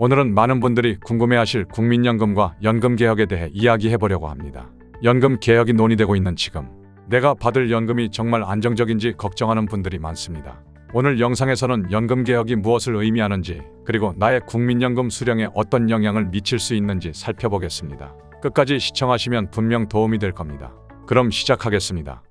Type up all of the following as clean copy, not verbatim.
오늘은 많은 분들이 궁금해하실 국민연금과 연금개혁에 대해 이야기해보려고 합니다. 연금개혁이 논의되고 있는 지금 내가 받을 연금이 정말 안정적인지 걱정하는 분들이 많습니다. 오늘 영상에서는 연금개혁이 무엇을 의미하는지 그리고 나의 국민연금 수령에 어떤 영향을 미칠 수 있는지 살펴보겠습니다. 끝까지 시청하시면 분명 도움이 될 겁니다. 그럼 시작하겠습니다.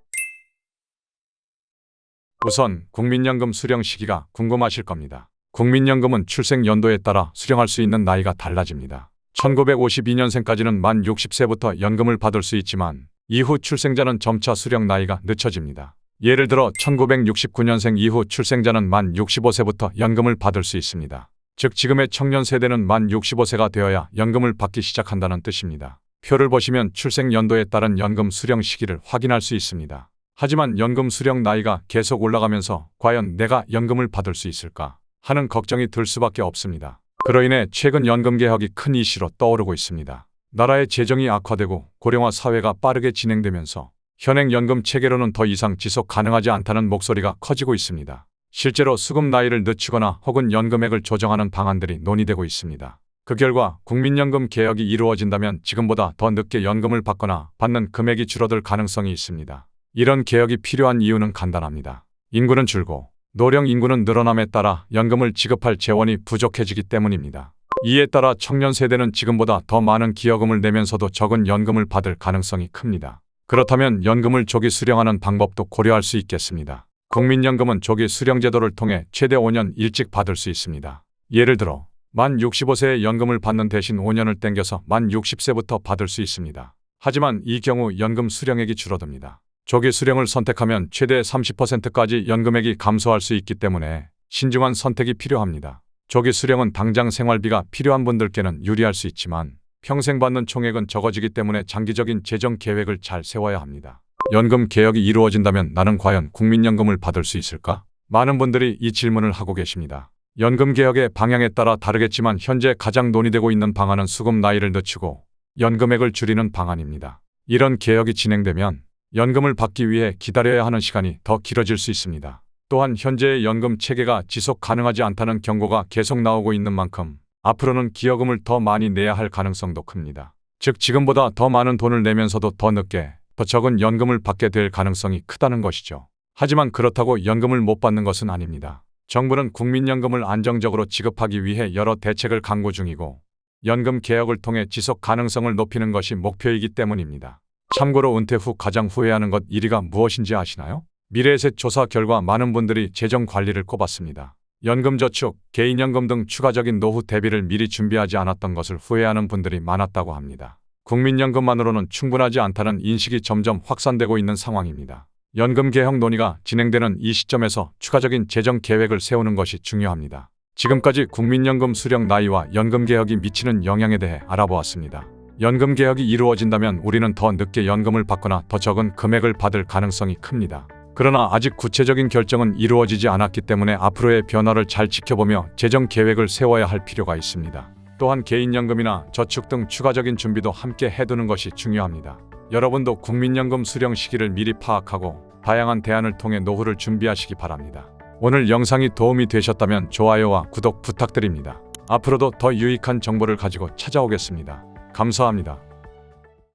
우선 국민연금 수령 시기가 궁금하실 겁니다. 국민연금은 출생 연도에 따라 수령할 수 있는 나이가 달라집니다. 1952년생까지는 만 60세부터 연금을 받을 수 있지만 이후 출생자는 점차 수령 나이가 늦춰집니다. 예를 들어 1969년생 이후 출생자는 만 65세부터 연금을 받을 수 있습니다. 즉 지금의 청년 세대는 만 65세가 되어야 연금을 받기 시작한다는 뜻입니다. 표를 보시면 출생 연도에 따른 연금 수령 시기를 확인할 수 있습니다. 하지만 연금 수령 나이가 계속 올라가면서 과연 내가 연금을 받을 수 있을까 하는 걱정이 들 수밖에 없습니다. 그로 인해 최근 연금 개혁이 큰 이슈로 떠오르고 있습니다. 나라의 재정이 악화되고 고령화 사회가 빠르게 진행되면서 현행 연금 체계로는 더 이상 지속 가능하지 않다는 목소리가 커지고 있습니다. 실제로 수급 나이를 늦추거나 혹은 연금액을 조정하는 방안들이 논의되고 있습니다. 그 결과 국민연금 개혁이 이루어진다면 지금보다 더 늦게 연금을 받거나 받는 금액이 줄어들 가능성이 있습니다. 이런 개혁이 필요한 이유는 간단합니다. 인구는 줄고 노령 인구는 늘어남에 따라 연금을 지급할 재원이 부족해지기 때문입니다. 이에 따라 청년 세대는 지금보다 더 많은 기여금을 내면서도 적은 연금을 받을 가능성이 큽니다. 그렇다면 연금을 조기 수령하는 방법도 고려할 수 있겠습니다. 국민연금은 조기 수령 제도를 통해 최대 5년 일찍 받을 수 있습니다. 예를 들어 만 65세에 연금을 받는 대신 5년을 땡겨서 만 60세부터 받을 수 있습니다. 하지만 이 경우 연금 수령액이 줄어듭니다. 조기 수령을 선택하면 최대 30%까지 연금액이 감소할 수 있기 때문에 신중한 선택이 필요합니다. 조기 수령은 당장 생활비가 필요한 분들께는 유리할 수 있지만 평생 받는 총액은 적어지기 때문에 장기적인 재정 계획을 잘 세워야 합니다. 연금 개혁이 이루어진다면 나는 과연 국민연금을 받을 수 있을까? 많은 분들이 이 질문을 하고 계십니다. 연금 개혁의 방향에 따라 다르겠지만 현재 가장 논의되고 있는 방안은 수급 나이를 늦추고 연금액을 줄이는 방안입니다. 이런 개혁이 진행되면 연금을 받기 위해 기다려야 하는 시간이 더 길어질 수 있습니다. 또한 현재의 연금 체계가 지속 가능하지 않다는 경고가 계속 나오고 있는 만큼 앞으로는 기여금을 더 많이 내야 할 가능성도 큽니다. 즉 지금보다 더 많은 돈을 내면서도 더 늦게 더 적은 연금을 받게 될 가능성이 크다는 것이죠. 하지만 그렇다고 연금을 못 받는 것은 아닙니다. 정부는 국민연금을 안정적으로 지급하기 위해 여러 대책을 강구 중이고 연금 개혁을 통해 지속 가능성을 높이는 것이 목표이기 때문입니다. 참고로 은퇴 후 가장 후회하는 것 1위가 무엇인지 아시나요? 미래에셋 조사 결과 많은 분들이 재정 관리를 꼽았습니다. 연금저축, 개인연금 등 추가적인 노후 대비를 미리 준비하지 않았던 것을 후회하는 분들이 많았다고 합니다. 국민연금만으로는 충분하지 않다는 인식이 점점 확산되고 있는 상황입니다. 연금 개혁 논의가 진행되는 이 시점에서 추가적인 재정 계획을 세우는 것이 중요합니다. 지금까지 국민연금 수령 나이와 연금 개혁이 미치는 영향에 대해 알아보았습니다. 연금 개혁이 이루어진다면 우리는 더 늦게 연금을 받거나 더 적은 금액을 받을 가능성이 큽니다. 그러나 아직 구체적인 결정은 이루어지지 않았기 때문에 앞으로의 변화를 잘 지켜보며 재정 계획을 세워야 할 필요가 있습니다. 또한 개인연금이나 저축 등 추가적인 준비도 함께 해두는 것이 중요합니다. 여러분도 국민연금 수령 시기를 미리 파악하고 다양한 대안을 통해 노후를 준비하시기 바랍니다. 오늘 영상이 도움이 되셨다면 좋아요와 구독 부탁드립니다. 앞으로도 더 유익한 정보를 가지고 찾아오겠습니다. 감사합니다.